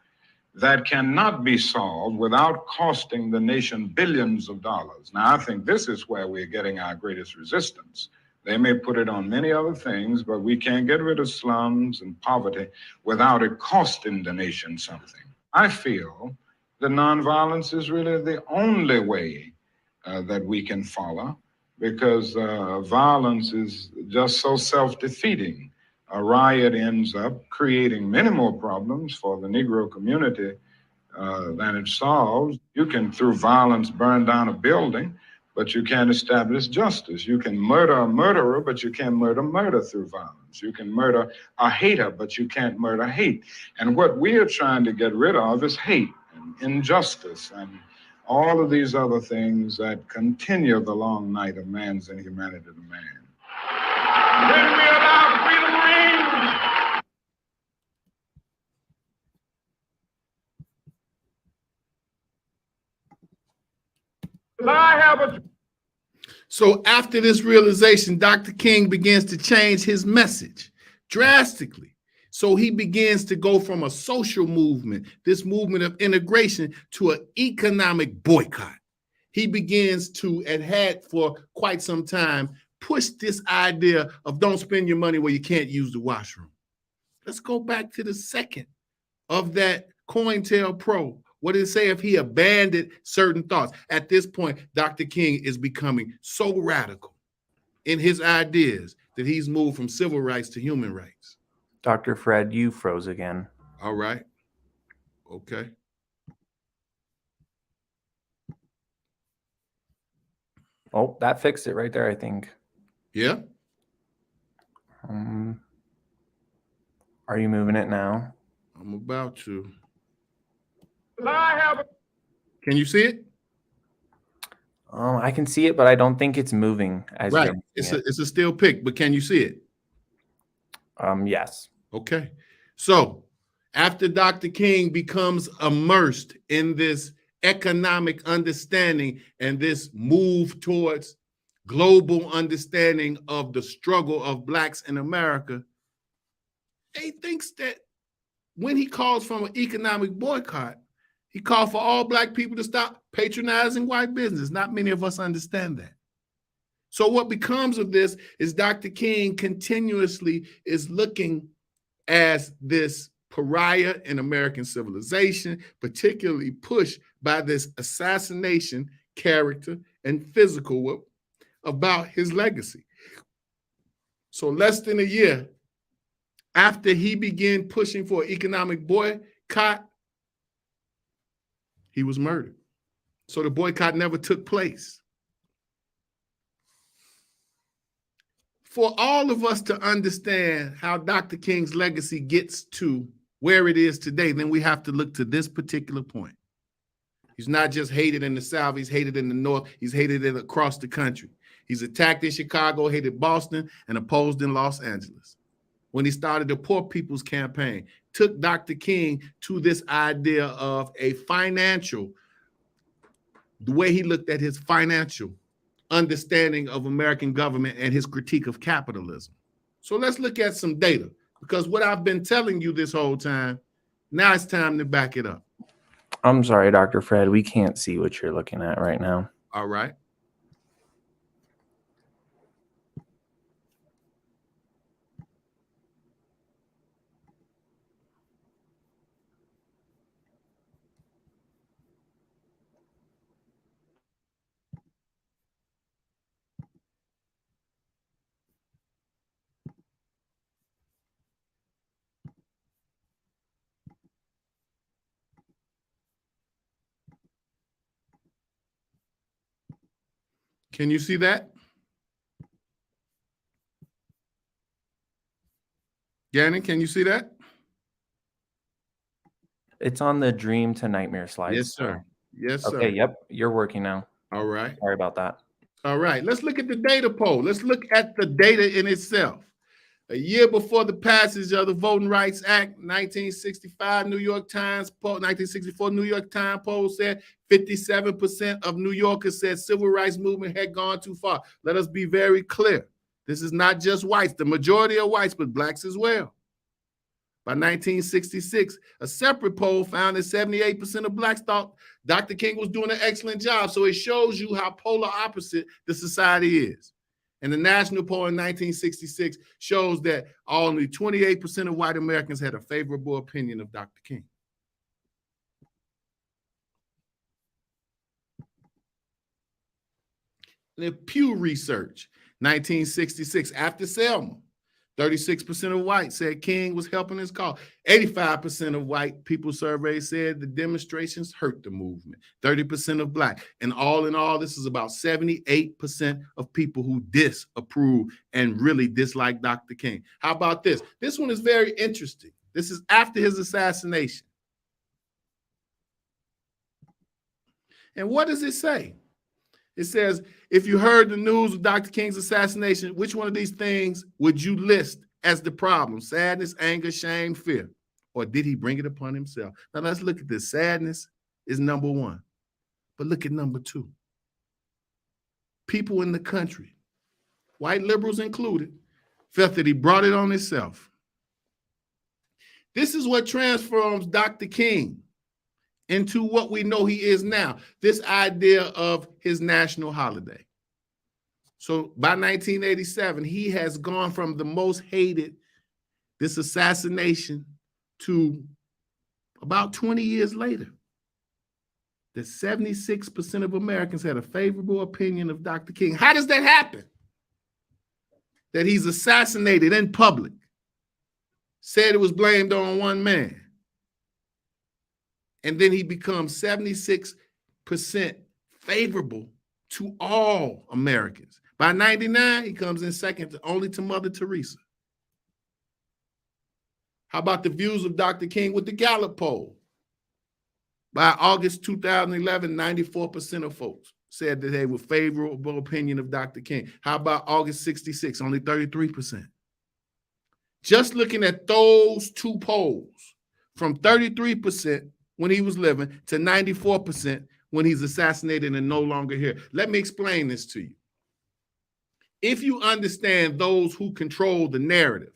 that cannot be solved without costing the nation billions of dollars. Now, I think this is where we're getting our greatest resistance. They may put it on many other things, but we can't get rid of slums and poverty without it costing the nation something. I feel that nonviolence is really the only way that we can follow, because violence is just so self-defeating. A riot ends up creating many more problems for the Negro community than it solves. You can, through violence, burn down a building, but you can't establish justice. You can murder a murderer, but you can't murder through violence. You can murder a hater, but you can't murder hate. And what we are trying to get rid of is hate and injustice and all of these other things that continue the long night of man's inhumanity to man. When we allow freedom reign, I have a... So after this realization, Dr. King begins to change his message drastically. So he begins to go from a social movement, this movement of integration, to an economic boycott. He begins to, and had for quite some time, push this idea of don't spend your money where you can't use the washroom. Let's go back to the second of that COINTELPRO. What did it say if he abandoned certain thoughts? At this point, Dr. King is becoming so radical in his ideas that he's moved from civil rights to human rights. Dr. Fred, you froze again. All right. Okay. Oh, that fixed it right there, I think. Yeah. Are you moving it now? I'm about to. I have a... Can you see it? I can see it, but I don't think it's moving as Right. you're It's a still pic, but can you see it? Yes. Okay. So after Dr. King becomes immersed in this economic understanding and this move towards global understanding of the struggle of Blacks in America, he thinks that when he calls for an economic boycott, he called for all Black people to stop patronizing white business. Not many of us understand that. So what becomes of this is Dr. King continuously is looking as this pariah in American civilization, particularly pushed by this assassination character and physical about his legacy. So less than a year after he began pushing for an economic boycott, he was murdered. So the boycott never took place. For all of us to understand how Dr. King's legacy gets to where it is today, then we have to look to this particular point. He's not just hated in the South, he's hated in the North, he's hated across the country. He's attacked in Chicago, hated Boston, and opposed in Los Angeles. When he started the Poor People's Campaign, took Dr. King to this idea of a financial, the way he looked at his financial understanding of American government and his critique of capitalism. So let's look at some data, because what I've been telling you this whole time, now it's time to back it up. I'm sorry, Dr. Fred, we can't see what you're looking at right now. All right. Can you see that? Gannon, can you see that? It's on the dream to nightmare slide. Yes, sir. Yes, sir. Okay, yep, you're working now. All right. Sorry about that. All right. Let's look at the data poll. Let's look at the data in itself. A year before the passage of the Voting Rights Act, 1965 New York Times poll, 1964 New York Times poll said 57% of New Yorkers said civil rights movement had gone too far. Let us be very clear. This is not just whites. The majority are whites, but blacks as well. By 1966, a separate poll found that 78% of blacks thought Dr. King was doing an excellent job. So it shows you how polar opposite the society is. And the national poll in 1966 shows that only 28% of white Americans had a favorable opinion of Dr. King. The Pew Research, 1966, after Selma, 36% of whites said King was helping his cause. 85% of white people surveyed said the demonstrations hurt the movement. 30% of black. And all in all, this is about 78% of people who disapprove and really dislike Dr. King. How about this? This one is very interesting. This is after his assassination. And what does it say? It says, if you heard the news of Dr. King's assassination, which one of these things would you list as the problem? Sadness, anger, shame, fear. Or did he bring it upon himself? Now let's look at this. Sadness is number one. But look at number two. People in the country, white liberals included, felt that he brought it on himself. This is what transforms Dr. King into what we know he is now, this idea of his national holiday. So by 1987, he has gone from the most hated, this assassination, to about 20 years later, that 76% of Americans had a favorable opinion of Dr. King. How does that happen? That he's assassinated in public, said it was blamed on one man, and then he becomes 76% favorable to all Americans. By 99, he comes in second only to Mother Teresa. How about the views of Dr. King with the Gallup poll? By August 2011, 94% of folks said that they were favorable opinion of Dr. King. How about August 66, only 33%? Just looking at those two polls, from 33% when he was living to 94% when he's assassinated and no longer here. Let me explain this to you. If you understand those who control the narrative,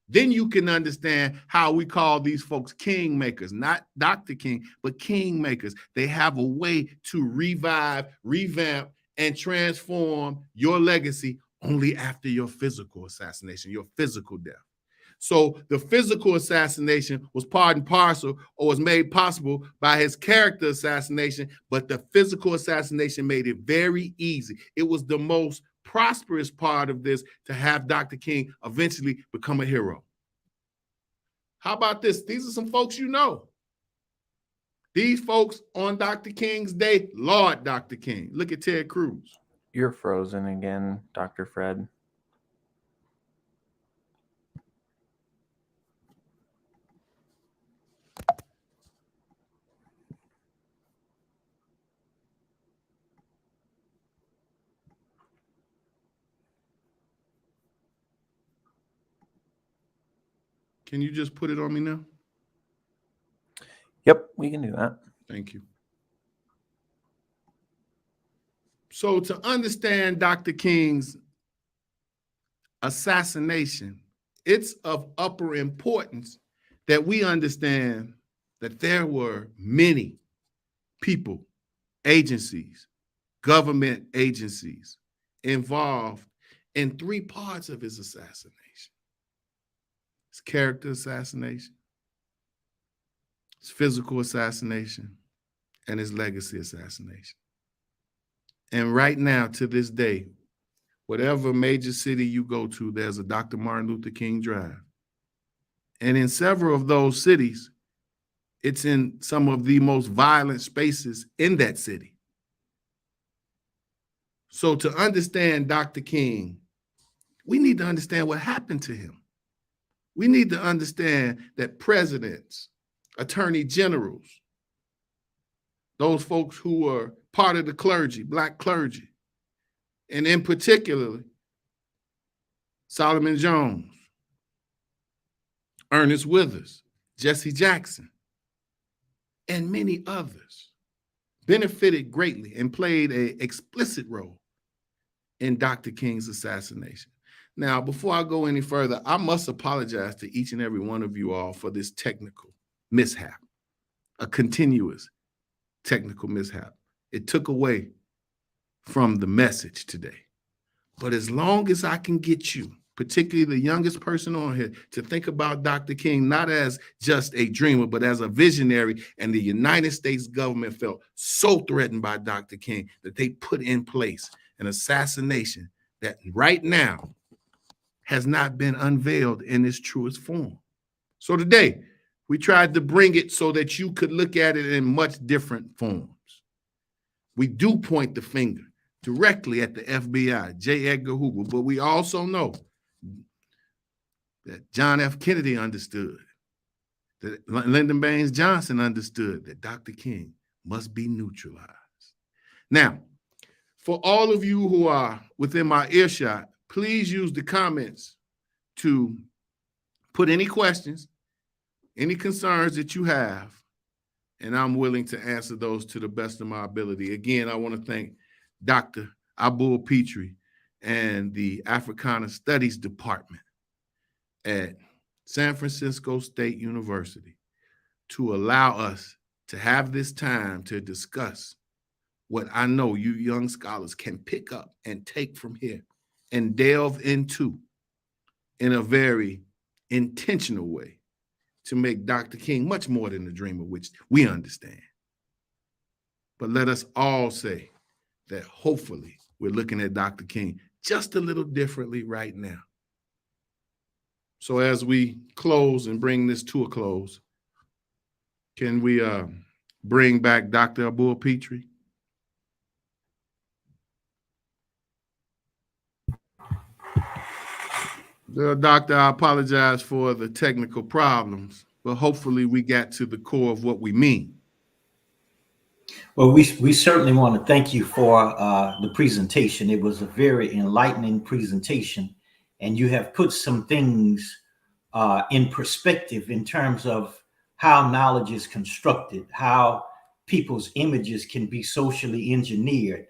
then you can understand how we call these folks kingmakers, not Dr. King, but kingmakers. They have a way to revive, revamp, and transform your legacy only after your physical assassination, your physical death. So the physical assassination was part and parcel, or was made possible by his character assassination, but the physical assassination made it very easy. It was the most prosperous part of this to have Dr. King eventually become a hero. How about this? These are some folks you know. These folks on Dr. King's day laud Dr. King. Look at Ted Cruz. You're frozen again, Dr. Fred. Can you just put it on me now? Yep, we can do that. Thank you. So to understand Dr. King's assassination, it's of upper importance that we understand that there were many people, agencies, government agencies involved in three parts of his assassination. His character assassination, his physical assassination, and his legacy assassination. And right now, to this day, whatever major city you go to, there's a Dr. Martin Luther King Drive. And in several of those cities, it's in some of the most violent spaces in that city. So to understand Dr. King, we need to understand what happened to him. We need to understand that presidents, attorney generals, those folks who were part of the clergy, Black clergy, and in particular, Solomon Jones, Ernest Withers, Jesse Jackson, and many others benefited greatly and played an explicit role in Dr. King's assassination. Now, before I go any further, I must apologize to each and every one of you all for this technical mishap, a continuous technical mishap. It took away from the message today. But as long as I can get you, particularly the youngest person on here, to think about Dr. King not as just a dreamer, but as a visionary, and the United States government felt so threatened by Dr. King that they put in place an assassination that right now has not been unveiled in its truest form. So today, we tried to bring it so that you could look at it in much different forms. We do point the finger directly at the FBI, J. Edgar Hoover, but we also know that John F. Kennedy understood, that Lyndon Baines Johnson understood that Dr. King must be neutralized. Now, for all of you who are within my earshot, please use the comments to put any questions, any concerns that you have, and I'm willing to answer those to the best of my ability. Again, I want to thank Dr. Abul Petrie and the Africana Studies Department at San Francisco State University to allow us to have this time to discuss what I know you young scholars can pick up and take from here and delve into in a very intentional way to make Dr. King much more than a dreamer, which we understand. But let us all say that hopefully we're looking at Dr. King just a little differently right now. So as we close and bring this to a close, can we bring back Dr. Abul Petrie? Doctor, I apologize for the technical problems, but hopefully we got to the core of what we mean. Well, we certainly want to thank you for the presentation. It was a very enlightening presentation, and you have put some things in perspective in terms of how knowledge is constructed, how people's images can be socially engineered.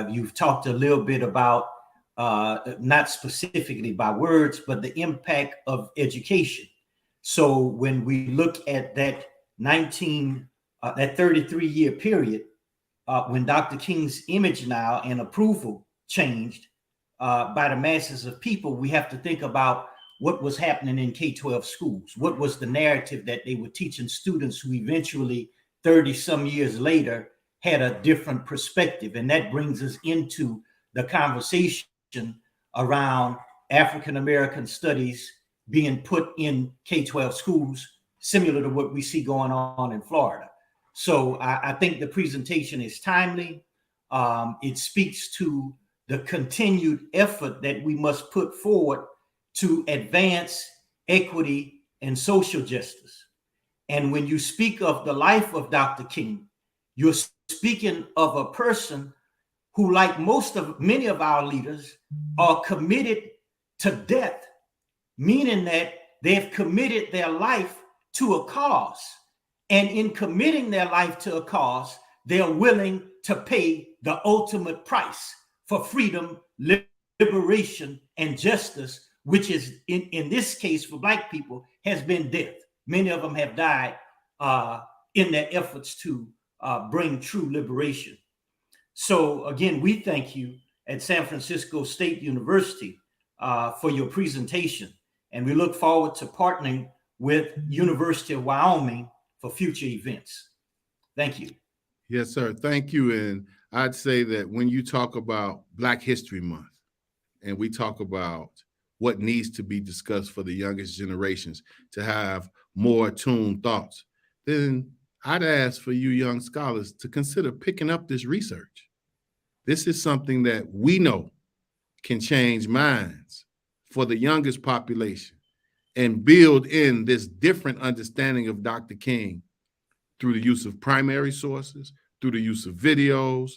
You've talked a little bit about not specifically by words, but the impact of education. So when we look at that 33-year period, when Dr. King's image now and approval changed by the masses of people, we have to think about what was happening in K-12 schools. What was the narrative that they were teaching students who eventually 30 some years later had a different perspective? And that brings us into the conversation around African-American studies being put in K-12 schools, similar to what we see going on in Florida. So I think the presentation is timely. It speaks to the continued effort that we must put forward to advance equity and social justice. And when you speak of the life of Dr. King, you're speaking of a person who, like many of our leaders, are committed to death, meaning that they've committed their life to a cause. And in committing their life to a cause, they're willing to pay the ultimate price for freedom, liberation, and justice, which is, in this case for Black people, has been death. Many of them have died in their efforts to bring true liberation. So again, we thank you at San Francisco State University for your presentation, and we look forward to partnering with University of Wyoming for future events. Thank you. Yes, sir. Thank you. And I'd say that when you talk about Black History Month and we talk about what needs to be discussed for the youngest generations to have more attuned thoughts, then I'd ask for you young scholars to consider picking up this research. This is something that we know can change minds for the youngest population and build in this different understanding of Dr. King through the use of primary sources, through the use of videos,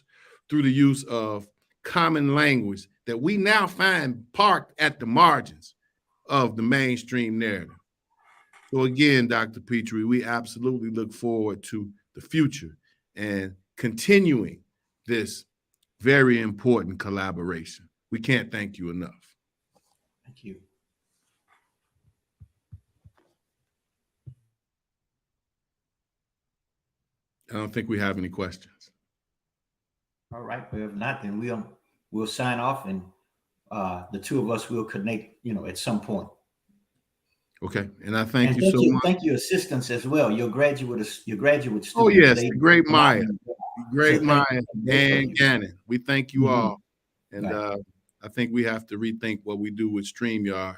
through the use of common language that we now find parked at the margins of the mainstream narrative. So again, Dr. Petrie, we absolutely look forward to the future and continuing this very important collaboration. We can't thank you enough. Thank you. I don't think we have any questions. All right. Well, if not, then we'll sign off, and the two of us will connect, at some point. Okay, and I thank you so much. Thank you, assistants as well. Your graduate students. Oh yes, the great Maya, So and Gannon. We thank you all, and Right. I think we have to rethink what we do with StreamYard,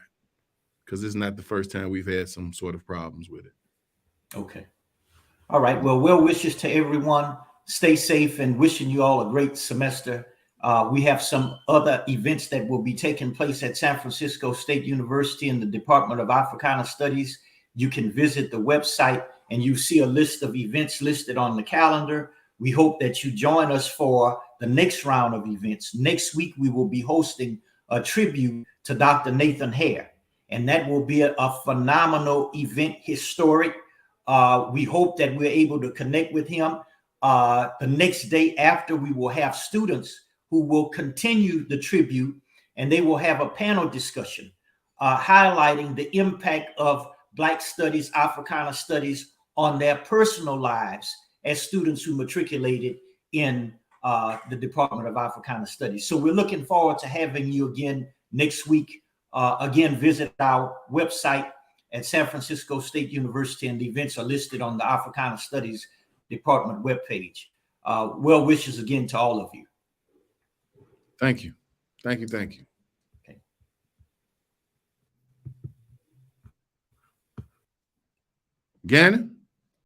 because it's not the first time we've had some sort of problems with it. Okay. All right. Well wishes to everyone. Stay safe, and wishing you all a great semester. We have some other events that will be taking place at San Francisco State University in the Department of Africana Studies. You can visit the website and you see a list of events listed on the calendar. We hope that you join us for the next round of events. Next week, we will be hosting a tribute to Dr. Nathan Hare, and that will be a phenomenal event, historic. We hope that we're able to connect with him. The next day after, we will have students who will continue the tribute, and they will have a panel discussion highlighting the impact of Black studies, Africana studies on their personal lives as students who matriculated in the Department of Africana Studies. So we're looking forward to having you again next week. Again, visit our website at San Francisco State University, and the events are listed on the Africana Studies Department webpage. Well wishes again to all of you. Thank you. Thank you. Thank you. Okay. Gannon?